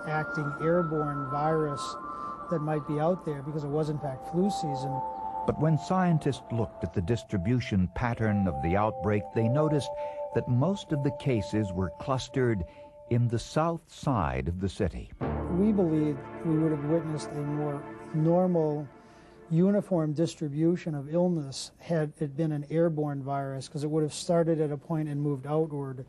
fast-acting airborne virus that might be out there, because it was in fact flu season. But when scientists looked at the distribution pattern of the outbreak, they noticed that most of the cases were clustered in the south side of the city. We believe we would have witnessed a more normal, uniform distribution of illness had it been an airborne virus, because it would have started at a point and moved outward.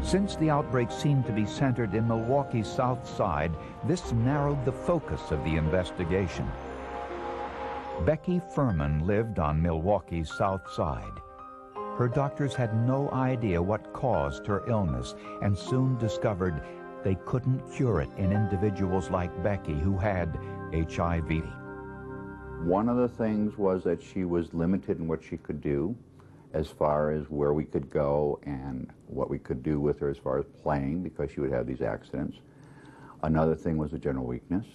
Since the outbreak seemed to be centered in Milwaukee's south side, this narrowed the focus of the investigation. Becky Furman lived on Milwaukee's south side. Her doctors had no idea what caused her illness and soon discovered they couldn't cure it in individuals like Becky who had HIV. One of the things was that she was limited in what she could do as far as where we could go and what we could do with her as far as playing, because she would have these accidents. Another thing was a general weakness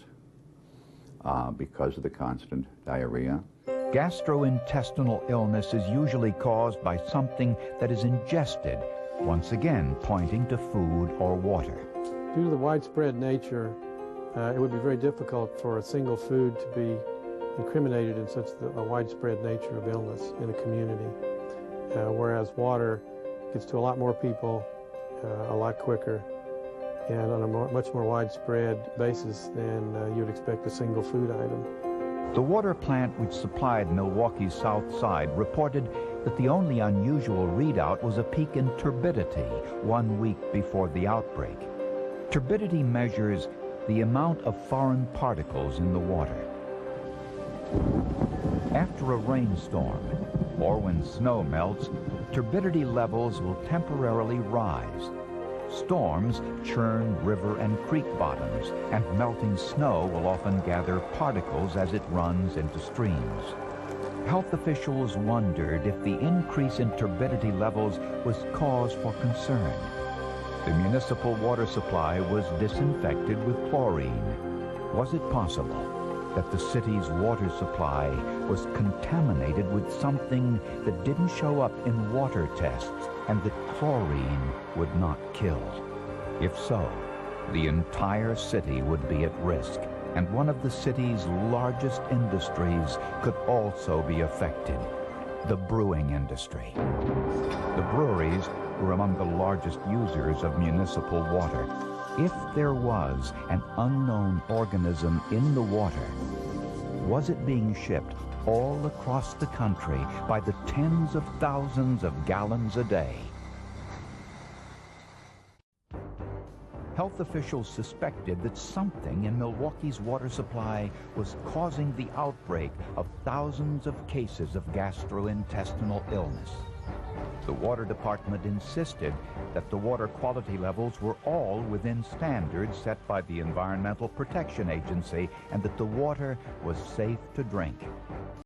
because of the constant diarrhea. Gastrointestinal illness is usually caused by something that is ingested, once again pointing to food or water. Due to the widespread nature, it would be very difficult for a single food to be incriminated in such a widespread nature of illness in a community, whereas water gets to a lot more people a lot quicker and on a much more widespread basis than you'd expect a single food item. The water plant which supplied Milwaukee's south side reported that the only unusual readout was a peak in turbidity 1 week before the outbreak. Turbidity measures the amount of foreign particles in the water. After a rainstorm, or when snow melts, turbidity levels will temporarily rise. Storms churn river and creek bottoms, and melting snow will often gather particles as it runs into streams. Health officials wondered if the increase in turbidity levels was cause for concern. The municipal water supply was disinfected with chlorine. Was it possible that the city's water supply was contaminated with something that didn't show up in water tests and that chlorine would not kill? If so, the entire city would be at risk, and one of the city's largest industries could also be affected, the brewing industry. The breweries were among the largest users of municipal water. If there was an unknown organism in the water, was it being shipped all across the country by the tens of thousands of gallons a day? Health officials suspected that something in Milwaukee's water supply was causing the outbreak of thousands of cases of gastrointestinal illness. The water department insisted that the water quality levels were all within standards set by the Environmental Protection Agency and that the water was safe to drink.